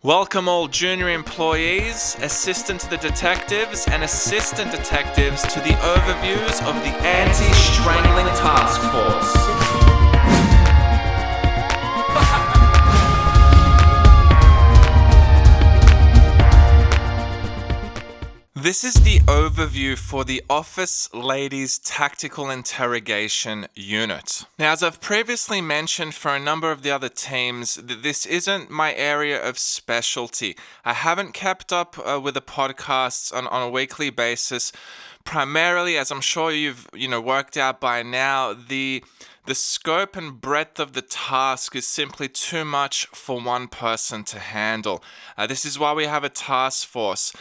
Welcome all junior employees, assistant to the detectives, and assistant detectives to the overviews of the Anti-Strangling Task Force. This is the overview for the Office Ladies Tactical Interrogation Unit. Now, as I've previously mentioned for a number of the other teams, this isn't my area of specialty. I haven't kept up with the podcasts on a weekly basis, primarily, as I'm sure you've worked out by now, the scope and breadth of the task is simply too much for one person to handle. This is why we have a task force.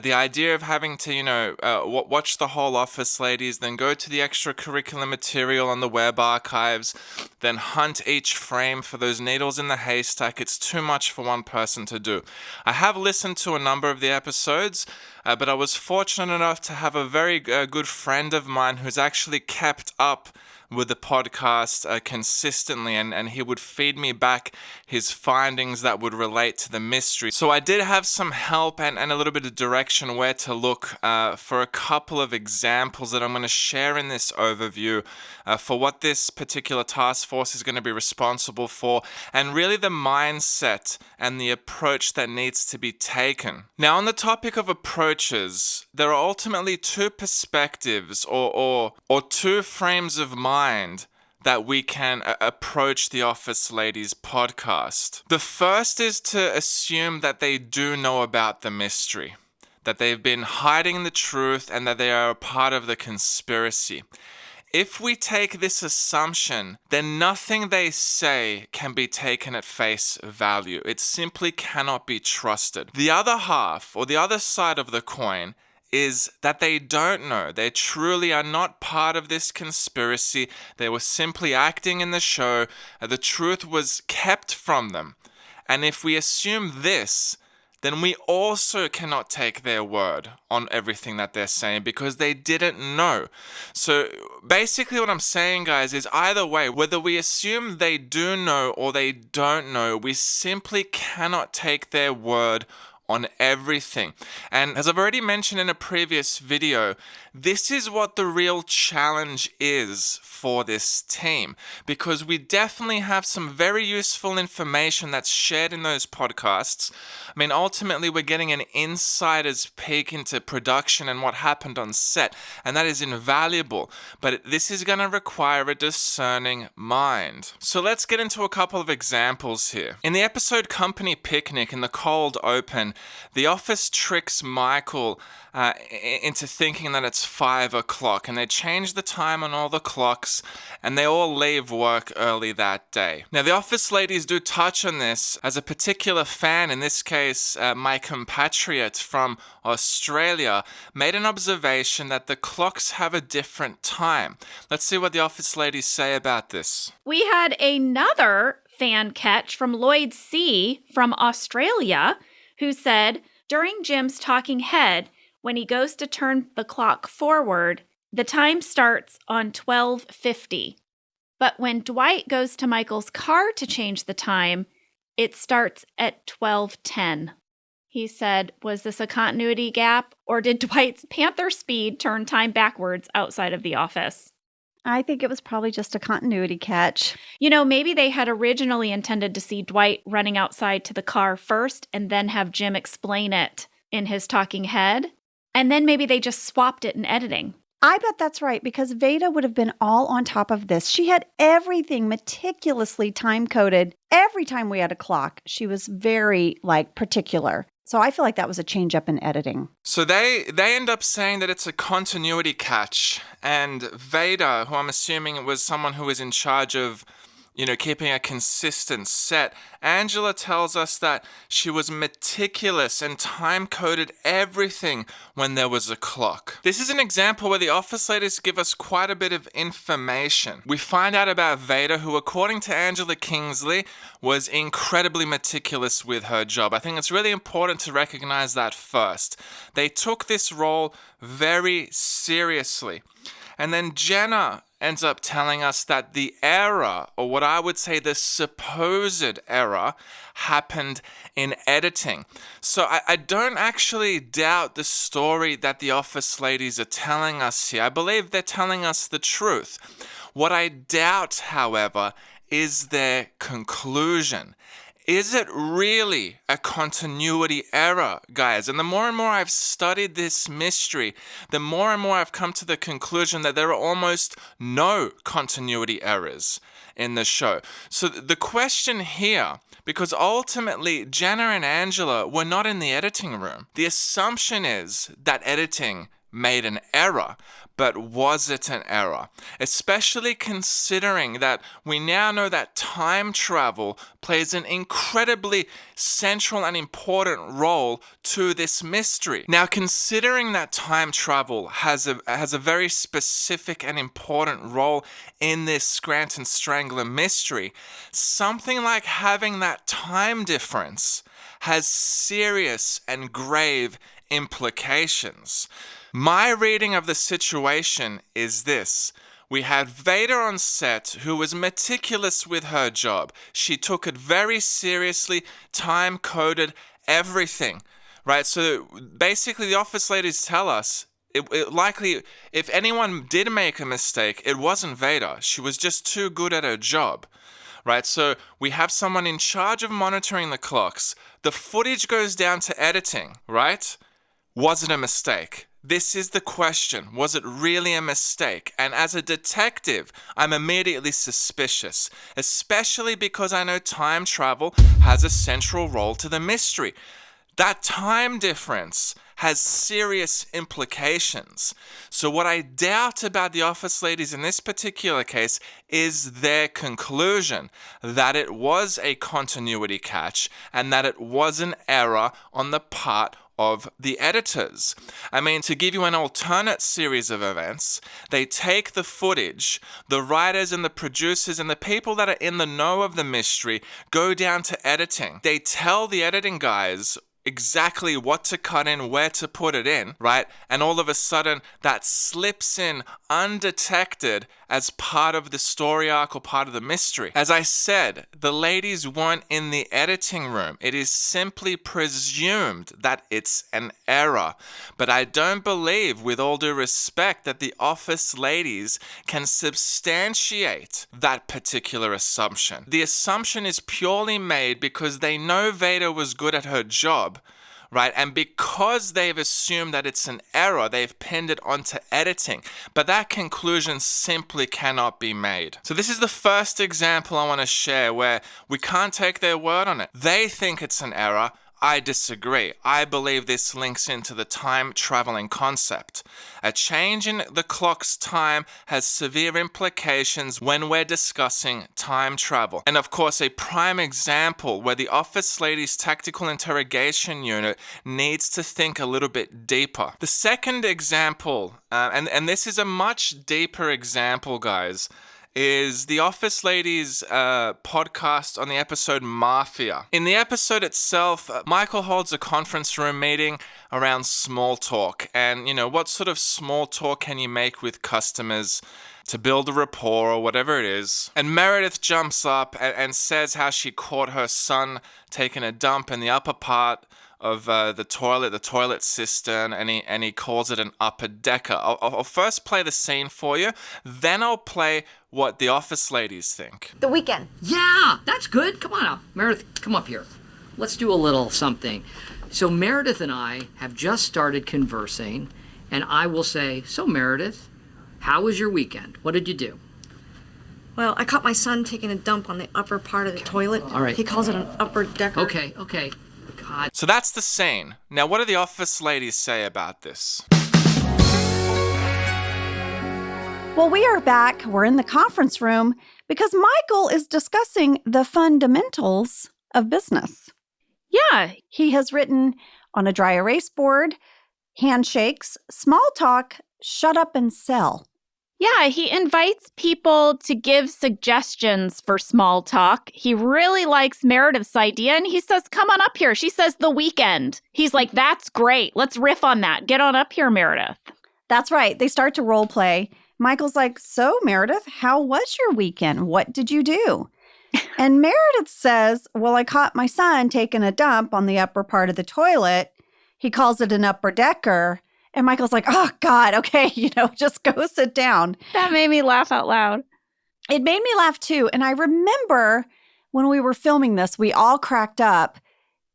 The idea of having to, watch the whole Office Ladies, then go to the extracurricular material on the web archives, then hunt each frame for those needles in the haystack, it's too much for one person to do. I have listened to a number of the episodes, but I was fortunate enough to have a very good friend of mine who's actually kept up with the podcast consistently, and he would feed me back his findings that would relate to the mystery. So I did have some help and a little bit of direction where to look for a couple of examples that I'm going to share in this overview for what this particular task force is going to be responsible for, and really the mindset and the approach that needs to be taken. Now, on the topic of approaches, there are ultimately two perspectives or two frames of mind that we can approach the Office Ladies podcast. The first is to assume that they do know about the mystery, that they've been hiding the truth, and that they are a part of the conspiracy. If we take this assumption, then nothing they say can be taken at face value. It simply cannot be trusted. The other half, or the other side of the coin, is that they don't know. They truly are not part of this conspiracy. They were simply acting in the show. The truth was kept from them. And if we assume this, then we also cannot take their word on everything that they're saying because they didn't know. So basically what I'm saying, guys, is either way, whether we assume they do know or they don't know, we simply cannot take their word on everything. And as I've already mentioned in a previous video, this is what the real challenge is for this team, because we definitely have some very useful information that's shared in those podcasts. I mean, ultimately, we're getting an insider's peek into production and what happened on set, and that is invaluable, but this is going to require a discerning mind. So let's get into a couple of examples here. In the episode Company Picnic, in the cold open, the office tricks Michael into thinking that it's 5 o'clock, and they change the time on all the clocks, and they all leave work early that day. Now, the Office Ladies do touch on this, as a particular fan, in this case, my compatriot from Australia, made an observation that the clocks have a different time. Let's see what the Office Ladies say about this. We had another fan catch from Lloyd C. from Australia, who said, during Jim's talking head, when he goes to turn the clock forward, the time starts on 12:50. But when Dwight goes to Michael's car to change the time, it starts at 12:10. He said, was this a continuity gap, or did Dwight's panther speed turn time backwards outside of the office? I think it was probably just a continuity catch. Maybe they had originally intended to see Dwight running outside to the car first and then have Jim explain it in his talking head. And then maybe they just swapped it in editing. I bet that's right, because Veda would have been all on top of this. She had everything meticulously time-coded. Every time we had a clock, she was very, particular. So I feel like that was a change up in editing. So they end up saying that it's a continuity catch, and Veda, who I'm assuming was someone who was in charge of, keeping a consistent set, Angela tells us that she was meticulous and time-coded everything when there was a clock. This is an example where the Office Ladies give us quite a bit of information. We find out about Veda, who, according to Angela Kingsley, was incredibly meticulous with her job. I think it's really important to recognize that first. They took this role very seriously. And then Jenna ends up telling us that the error, or what I would say the supposed error, happened in editing. So I don't actually doubt the story that the office ladies are telling us here. I believe they're telling us the truth. What I doubt, however, is their conclusion. Is it really a continuity error, guys? And the more and more I've studied this mystery, the more and more I've come to the conclusion that there are almost no continuity errors in the show. So the question here, because ultimately Jenna and Angela were not in the editing room, the assumption is that editing made an error. But was it an error? Especially considering that we now know that time travel plays an incredibly central and important role to this mystery. Now, considering that time travel has a very specific and important role in this Scranton Strangler mystery, something like having that time difference has serious and grave implications. My reading of the situation is this. We had Vader on set who was meticulous with her job. She took it very seriously, time-coded everything, right? So basically the office ladies tell us it likely, if anyone did make a mistake, it wasn't Vader. She was just too good at her job. Right, so we have someone in charge of monitoring the clocks. The footage goes down to editing, right? Was it a mistake? This is the question. Was it really a mistake? And as a detective, I'm immediately suspicious, especially because I know time travel has a central role to the mystery. That time difference has serious implications. So what I doubt about the office ladies in this particular case is their conclusion that it was a continuity catch and that it was an error on the part of the editors. I mean, to give you an alternate series of events, they take the footage, the writers and the producers and the people that are in the know of the mystery go down to editing. They tell the editing guys exactly what to cut in, where to put it in, right? And all of a sudden that slips in undetected as part of the story arc or part of the mystery. As I said, the ladies weren't in the editing room. It is simply presumed that it's an error. But I don't believe, with all due respect, that the office ladies can substantiate that particular assumption. The assumption is purely made because they know Vader was good at her job, right? And because they've assumed that it's an error, they've pinned it onto editing. But that conclusion simply cannot be made. So this is the first example I want to share where we can't take their word on it. They think it's an error. I disagree. I believe this links into the time traveling concept. A change in the clock's time has severe implications when we're discussing time travel. And of course, a prime example where the office lady's tactical interrogation unit needs to think a little bit deeper. The second example, and this is a much deeper example, guys, is the Office Ladies podcast on the episode Mafia. In the episode itself, Michael holds a conference room meeting around small talk. And, what sort of small talk can you make with customers to build a rapport or whatever it is? And Meredith jumps up and says how she caught her son taking a dump in the upper part of the toilet cistern, and he calls it an upper decker. I'll first play the scene for you, then I'll play what the office ladies think. The weekend. Yeah, that's good. Come on up. Meredith, come up here. Let's do a little something. So Meredith and I have just started conversing, and I will say, so Meredith, how was your weekend? What did you do? Well, I caught my son taking a dump on the upper part of the toilet. All right. He calls it an upper decker. Okay. God. So that's the scene. Now, what do the office ladies say about this? Well, we are back. We're in the conference room because Michael is discussing the fundamentals of business. Yeah. He has written on a dry erase board, handshakes, small talk, shut up and sell. Yeah, he invites people to give suggestions for small talk. He really likes Meredith's idea, and he says, come on up here. She says, the weekend. He's like, that's great. Let's riff on that. Get on up here, Meredith. That's right. They start to role play. Michael's like, so Meredith, how was your weekend? What did you do? And Meredith says, well, I caught my son taking a dump on the upper part of the toilet. He calls it an upper decker. And Michael's like, oh, God, okay, just go sit down. That made me laugh out loud. It made me laugh, too. And I remember when we were filming this, we all cracked up.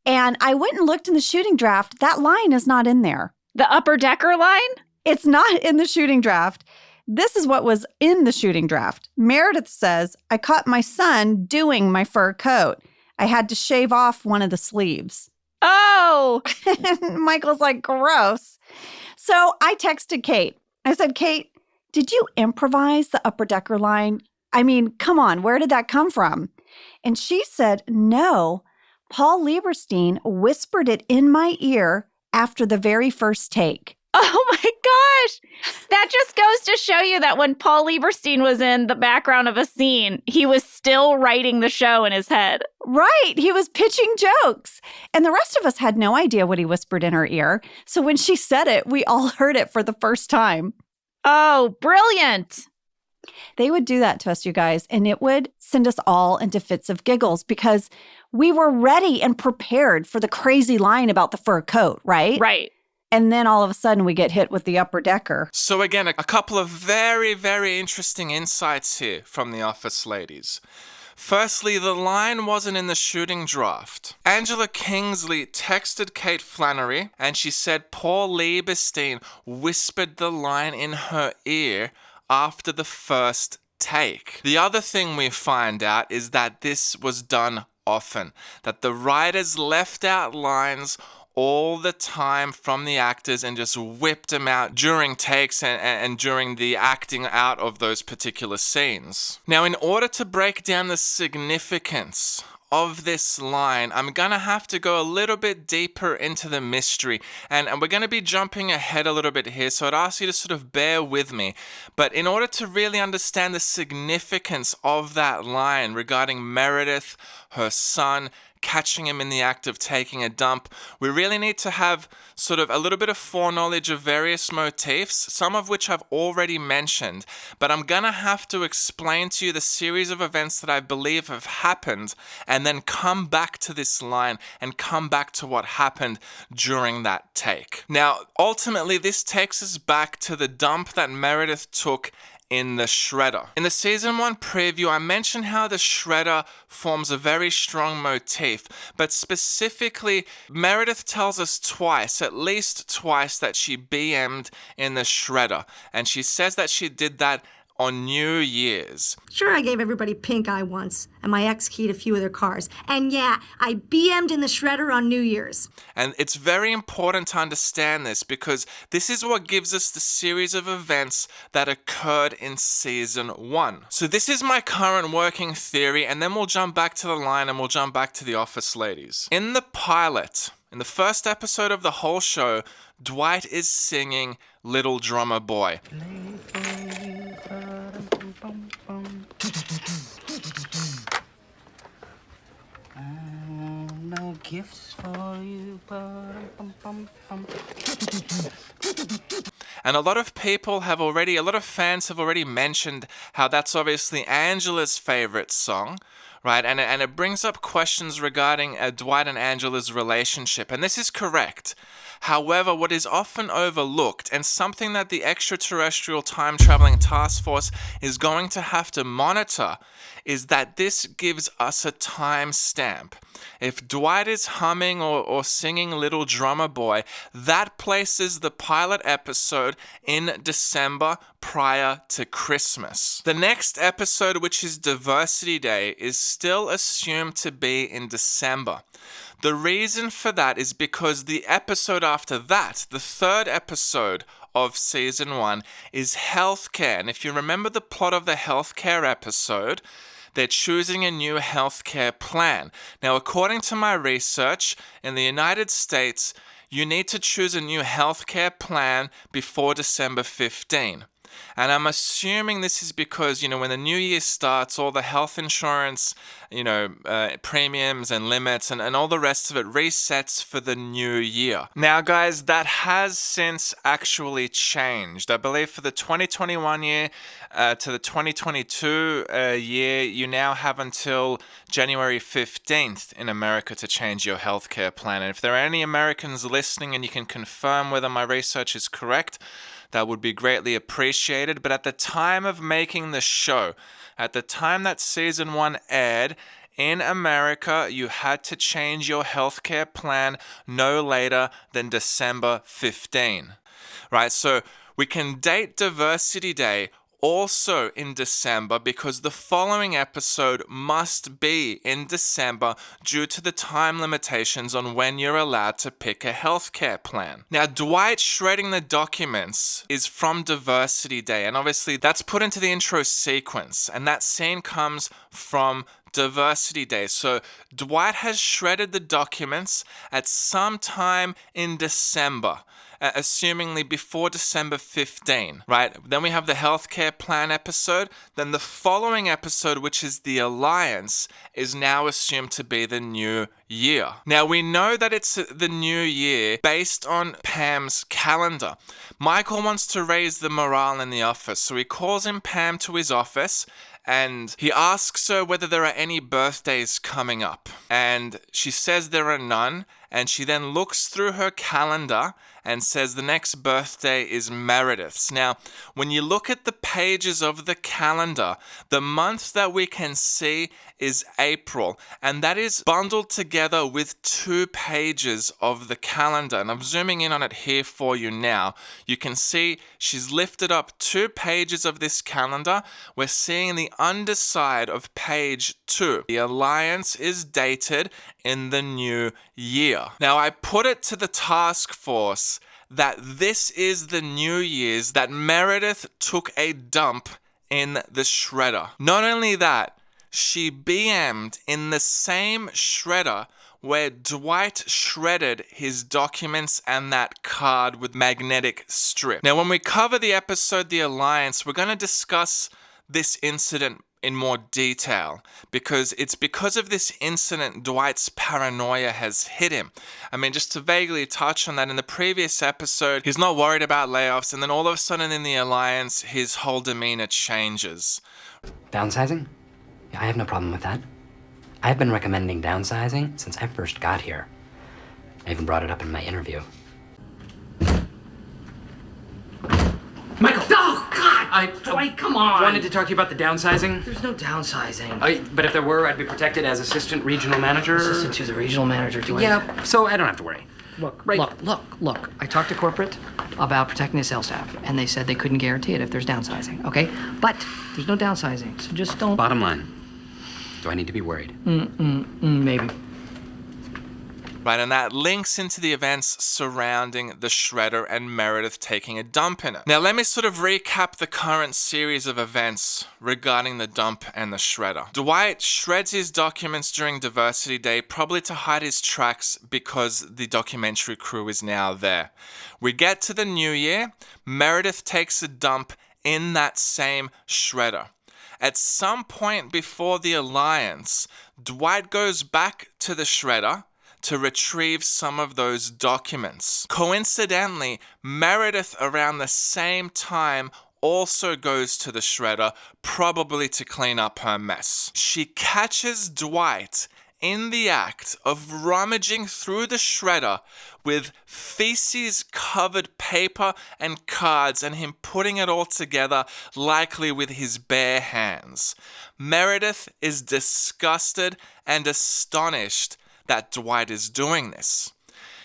And I went and looked in the shooting draft. That line is not in there. The upper decker line? It's not in the shooting draft. This is what was in the shooting draft. Meredith says, I caught my son doing my fur coat. I had to shave off one of the sleeves. Oh! Michael's like, gross. So I texted Kate. I said, Kate, did you improvise the upper decker line? I mean, come on, where did that come from? And she said, no, Paul Lieberstein whispered it in my ear after the very first take. Oh my gosh. That just goes to show you that when Paul Lieberstein was in the background of a scene, he was still writing the show in his head. Right. He was pitching jokes. And the rest of us had no idea what he whispered in her ear. So when she said it, we all heard it for the first time. Oh, brilliant. They would do that to us, you guys, and it would send us all into fits of giggles because we were ready and prepared for the crazy line about the fur coat, right? Right. And then all of a sudden we get hit with the upper decker. So again, a couple of very, very interesting insights here from the office ladies. Firstly, the line wasn't in the shooting draft. Angela Kingsley texted Kate Flannery and she said Paul Lieberstein whispered the line in her ear after the first take. The other thing we find out is that this was done often, that the writers left out lines all the time from the actors and just whipped them out during takes and during the acting out of those particular scenes. Now, in order to break down the significance of this line, I'm gonna have to go a little bit deeper into the mystery, and we're gonna be jumping ahead a little bit here, so I'd ask you to sort of bear with me. But in order to really understand the significance of that line regarding Meredith, her son, catching him in the act of taking a dump, we really need to have sort of a little bit of foreknowledge of various motifs, some of which I've already mentioned, but I'm gonna have to explain to you the series of events that I believe have happened and then come back to this line and come back to what happened during that take. Now, ultimately, this takes us back to the dump that Meredith took in the shredder. In the season 1 preview, I mentioned how the shredder forms a very strong motif, but specifically, Meredith tells us twice, at least twice, that she BM'd in the shredder, and she says that she did that on New Year's. Sure, I gave everybody pink eye once, and my ex keyed a few of their cars. And yeah, I BM'd in the shredder on New Year's. And it's very important to understand this because this is what gives us the series of events that occurred in season 1. So this is my current working theory, and then we'll jump back to the line and we'll jump back to the office ladies. In the pilot, in the first episode of the whole show, Dwight is singing Little Drummer Boy. No gifts for you. And a lot of fans have already mentioned how that's obviously Angela's favorite song, right? And it brings up questions regarding Dwight and Angela's relationship, and this is correct. However, what is often overlooked, and something that the extraterrestrial time-traveling task force is going to have to monitor, is that this gives us a time stamp. If Dwight is humming or singing Little Drummer Boy, that places the pilot episode in December prior to Christmas. The next episode, which is Diversity Day, is still assumed to be in December. The reason for that is because the episode after that, the third episode of season 1, is healthcare. And if you remember the plot of the healthcare episode, they're choosing a new healthcare plan. Now, according to my research, in the United States, you need to choose a new healthcare plan before December 15. And I'm assuming this is because, when the new year starts, all the health insurance, premiums and limits and all the rest of it resets for the new year. Now, guys, that has since actually changed. I believe for the 2021 year to the 2022 year, you now have until January 15th in America to change your healthcare plan. And if there are any Americans listening and you can confirm whether my research is correct, that would be greatly appreciated. But at the time of making the show, at the time that season 1 aired, in America, you had to change your healthcare plan no later than December 15. Right? So we can date Diversity Day also in December because the following episode must be in December due to the time limitations on when you're allowed to pick a healthcare plan. Now, Dwight shredding the documents is from Diversity Day, and obviously that's put into the intro sequence, and that scene comes from Diversity Day. So Dwight has shredded the documents at some time in December, assumingly before December 15, right? Then we have the healthcare plan episode. Then the following episode, which is the Alliance, is now assumed to be the new year. Now, we know that it's the new year based on Pam's calendar. Michael wants to raise the morale in the office, so he calls in Pam to his office and he asks her whether there are any birthdays coming up. And she says there are none. And she then looks through her calendar and says the next birthday is Meredith's. Now, when you look at the pages of the calendar, the month that we can see is April, and that is bundled together with 2 pages of the calendar. And I'm zooming in on it here for you now. You can see she's lifted up 2 pages of this calendar. We're seeing the underside of page 2. The Alliance is dated in the new year. Now, I put it to the task force that this is the New Year's that Meredith took a dump in the shredder. Not only that, she BM'd in the same shredder where Dwight shredded his documents and that card with magnetic strip. Now, when we cover the episode The Alliance, we're going to discuss this incident in more detail because it's because of this incident Dwight's paranoia has hit him. I mean, just to vaguely touch on that, in the previous episode, he's not worried about layoffs, and then all of a sudden in the Alliance, his whole demeanor changes. Downsizing? Yeah, I have no problem with that. I've been recommending downsizing since I first got here. I even brought it up in my interview. Michael! Oh, God! Dwight, come on! I wanted to talk to you about the downsizing. There's no downsizing. But if there were, I'd be protected as assistant regional manager. Assistant to the regional manager, Dwight. Yeah, so I don't have to worry. Look. I talked to corporate about protecting the sales staff, and they said they couldn't guarantee it if there's downsizing, okay? But there's no downsizing, so just don't... Bottom line, do I need to be worried? Maybe. Right, and that links into the events surrounding the shredder and Meredith taking a dump in it. Now, let me sort of recap the current series of events regarding the dump and the shredder. Dwight shreds his documents during Diversity Day, probably to hide his tracks because the documentary crew is now there. We get to the new year. Meredith takes a dump in that same shredder. At some point before the Alliance, Dwight goes back to the shredder to retrieve some of those documents. Coincidentally, Meredith around the same time also goes to the shredder, probably to clean up her mess. She catches Dwight in the act of rummaging through the shredder with feces-covered paper and cards and him putting it all together, likely with his bare hands. Meredith is disgusted and astonished that Dwight is doing this.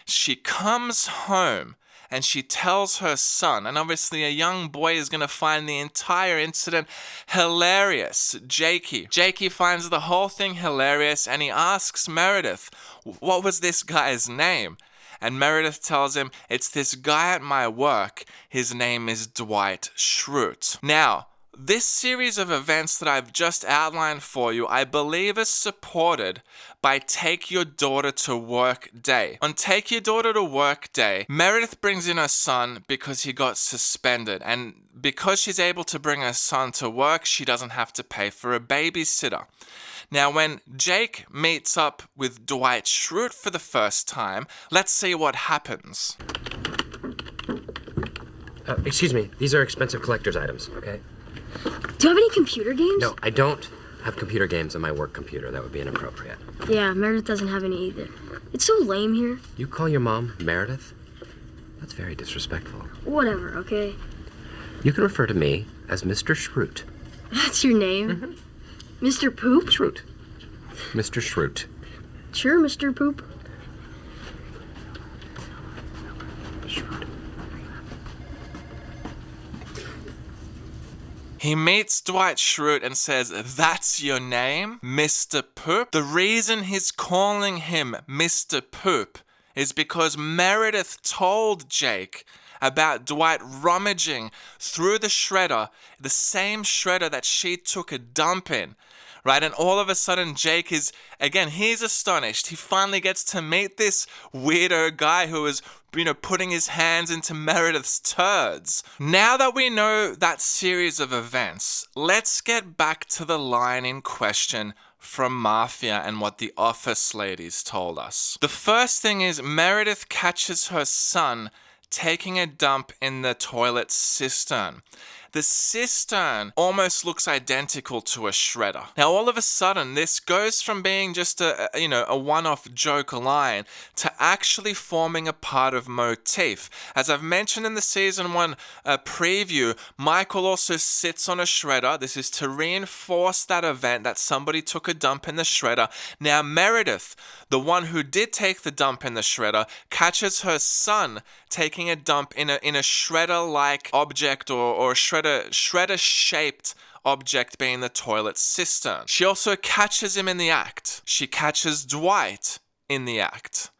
She comes home and she tells her son, and obviously a young boy is going to find the entire incident hilarious, Jakey. Jakey finds the whole thing hilarious and he asks Meredith, what was this guy's name? And Meredith tells him, it's this guy at my work. His name is Dwight Schrute. Now, this series of events that I've just outlined for you, I believe is supported by Take Your Daughter to Work Day. On Take Your Daughter to Work Day, Meredith brings in her son because he got suspended, and because she's able to bring her son to work, she doesn't have to pay for a babysitter. Now, when Jake meets up with Dwight Schrute for the first time, let's see what happens. Excuse me, these are expensive collector's items, okay? Do you have any computer games? No, I don't have computer games on my work computer. That would be inappropriate. Yeah, Meredith doesn't have any either. It's so lame here. You call your mom Meredith? That's very disrespectful. Whatever, okay? You can refer to me as Mr. Schrute. That's your name? Mm-hmm. Mr. Poop? Schrute. Mr. Schrute. Sure, Mr. Poop. Schrute. He meets Dwight Schrute and says, "That's your name, Mr. Poop?" The reason he's calling him Mr. Poop is because Meredith told Jake about Dwight rummaging through the shredder, the same shredder that she took a dump in, right? And all of a sudden, Jake is, again, he's astonished. He finally gets to meet this weirdo guy who is, putting his hands into Meredith's turds. Now that we know that series of events, let's get back to the line in question from Mafia and what the office ladies told us. The first thing is Meredith catches her son taking a dump in the toilet cistern. The cistern almost looks identical to a shredder. Now, all of a sudden, this goes from being just a one-off joke line to actually forming a part of motif. As I've mentioned in the season 1 preview, Michael also sits on a shredder. This is to reinforce that event that somebody took a dump in the shredder. Now, Meredith, the one who did take the dump in the shredder, catches her son taking a dump in a shredder-like object or shredder-shaped object being the toilet cistern. She also catches him in the act. She catches Dwight in the act.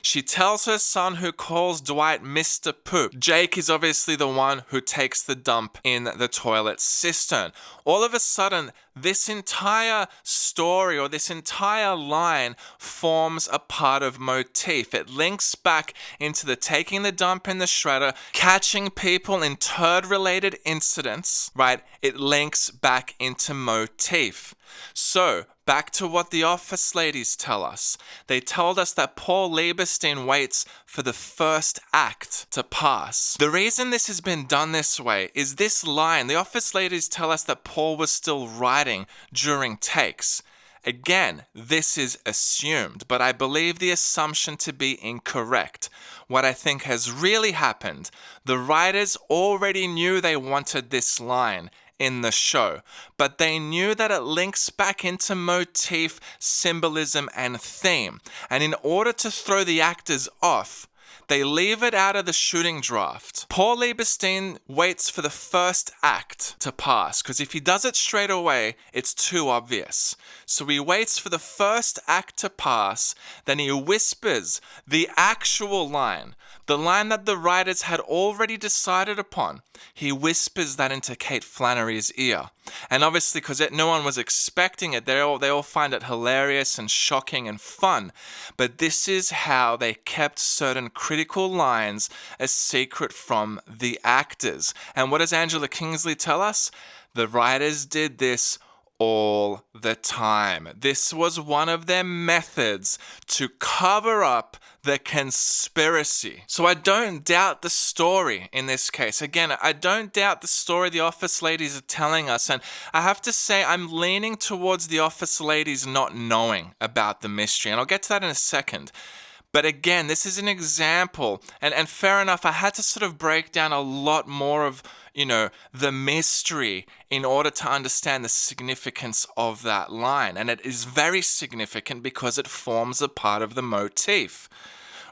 She tells her son, who calls Dwight Mr. Poop. Jake is obviously the one who takes the dump in the toilet cistern. All of a sudden, this entire story or this entire line forms a part of motif. It links back into the taking the dump in the shredder, catching people in turd-related incidents, right? It links back into motif. So, back to what the office ladies tell us. They told us that Paul Lieberstein waits for the first act to pass. The reason this has been done this way is this line. The office ladies tell us that Paul was still writing during takes. Again, this is assumed, but I believe the assumption to be incorrect. What I think has really happened, the writers already knew they wanted this line in the show, but they knew that it links back into motif, symbolism, and theme. And in order to throw the actors off, they leave it out of the shooting draft. Paul Lieberstein waits for the first act to pass, because if he does it straight away, it's too obvious. So he waits for the first act to pass, then he whispers the actual line, the line that the writers had already decided upon. He whispers that into Kate Flannery's ear. And obviously, because no one was expecting it, they all find it hilarious and shocking and fun. But this is how they kept certain critical lines a secret from the actors. And what does Angela Kingsley tell us? The writers did this all the time. This was one of their methods to cover up the conspiracy. So I don't doubt the story in this case. Again, I don't doubt the story the office ladies are telling us, and I have to say I'm leaning towards the office ladies not knowing about the mystery, and I'll get to that in a second. But again, this is an example, and fair enough, I had to sort of break down a lot more of, the mystery in order to understand the significance of that line. And it is very significant because it forms a part of the motif.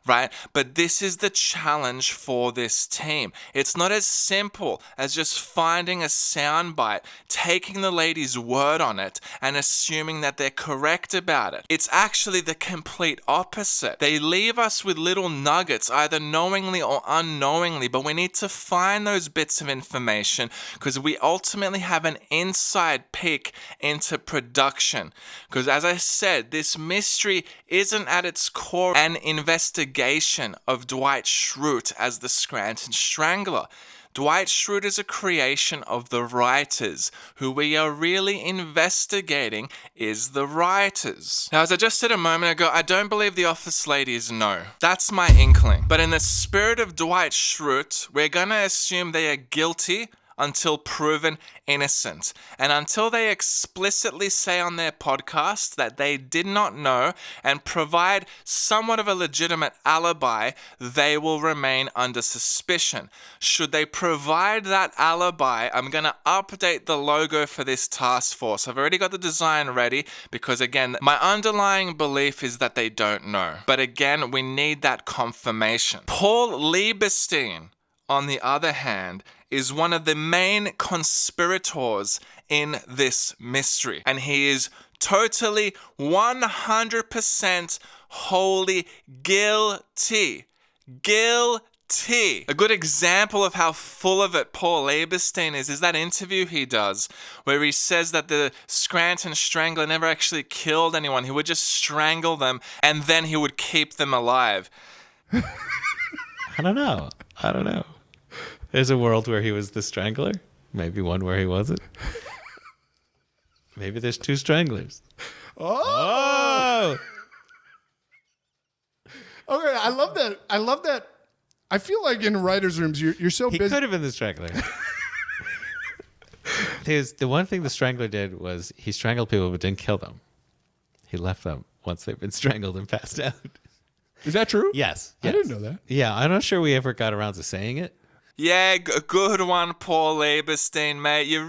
right? But this is the challenge for this team. It's not as simple as just finding a soundbite, taking the lady's word on it, and assuming that they're correct about it. It's actually the complete opposite. They leave us with little nuggets, either knowingly or unknowingly, but we need to find those bits of information because we ultimately have an inside peek into production. Because as I said, this mystery isn't at its core an investigation of Dwight Schrute as the Scranton Strangler. Dwight Schrute is a creation of the writers. Who we are really investigating is the writers. Now, as I just said a moment ago, I don't believe the office ladies know. That's my inkling. But in the spirit of Dwight Schrute, we're gonna assume they are guilty until proven innocent. And until they explicitly say on their podcast that they did not know and provide somewhat of a legitimate alibi, they will remain under suspicion. Should they provide that alibi, I'm going to update the logo for this task force. I've already got the design ready because, again, my underlying belief is that they don't know. But again, we need that confirmation. Paul Lieberstein, on the other hand, is one of the main conspirators in this mystery. And he is totally 100% wholly guilty. Guilty. A good example of how full of it Paul Lieberstein is that interview he does where he says that the Scranton Strangler never actually killed anyone. He would just strangle them and then he would keep them alive. I don't know. There's a world where he was the Strangler. Maybe one where he wasn't. Maybe there's two Stranglers. Oh! Okay, I love that. I feel like in writers' rooms, you're so busy. He could have been the Strangler. The one thing the Strangler did was he strangled people but didn't kill them. He left them once they've been strangled and passed out. Is that true? Yes. I didn't know that. Yeah, I'm not sure we ever got around to saying it. Yeah, good one, Paul Lieberstein, mate. You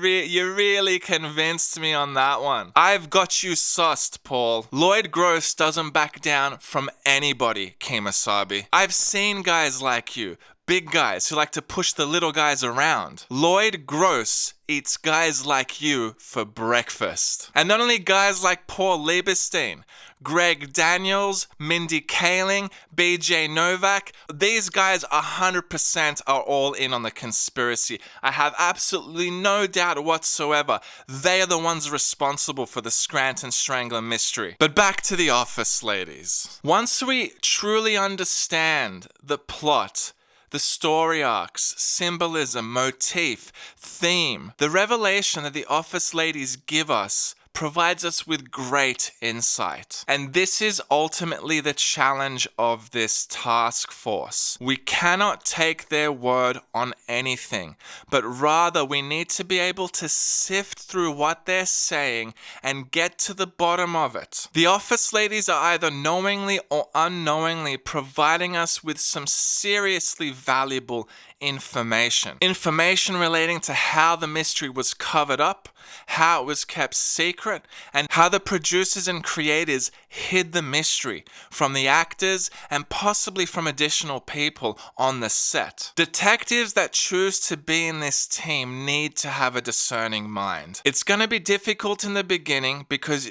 really convinced me on that one. I've got you sussed, Paul. Lloyd Gross doesn't back down from anybody, Kemosabe. I've seen guys like you, big guys who like to push the little guys around. Lloyd Gross eats guys like you for breakfast. And not only guys like Paul Lieberstein, Greg Daniels, Mindy Kaling, BJ Novak, these guys 100% are all in on the conspiracy. I have absolutely no doubt whatsoever. They are the ones responsible for the Scranton Strangler mystery. But back to the office, ladies. Once we truly understand the plot, the story arcs, symbolism, motif, theme, the revelation that the office ladies give us provides us with great insight. And this is ultimately the challenge of this task force. We cannot take their word on anything, but rather we need to be able to sift through what they're saying and get to the bottom of it. The office ladies are either knowingly or unknowingly providing us with some seriously valuable information. Information relating to how the mystery was covered up, how it was kept secret, and how the producers and creators hid the mystery from the actors and possibly from additional people on the set. Detectives that choose to be in this team need to have a discerning mind. It's going to be difficult in the beginning because,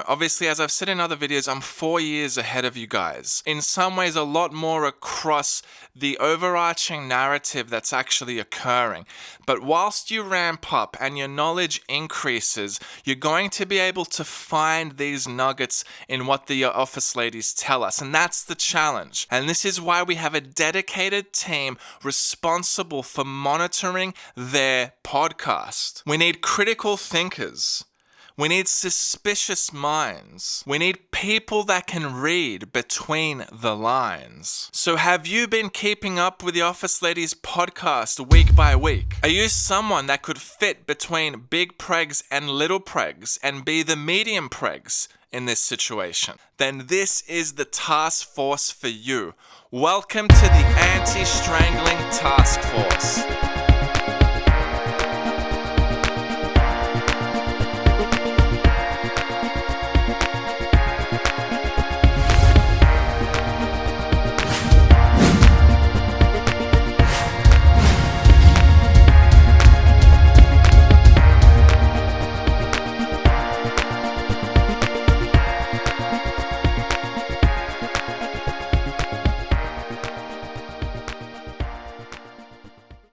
obviously, as I've said in other videos, I'm 4 years ahead of you guys. In some ways, a lot more across the overarching narrative that's actually occurring. But whilst you ramp up and your knowledge increases, you're going to be able to find these nuggets in what the office ladies tell us. And that's the challenge. And this is why we have a dedicated team responsible for monitoring their podcast. We need critical thinkers. We need suspicious minds. We need people that can read between the lines. So have you been keeping up with the Office Ladies podcast week by week? Are you someone that could fit between big pregs and little pregs and be the medium pregs in this situation? Then this is the task force for you. Welcome to the Anti-Strangling Task Force.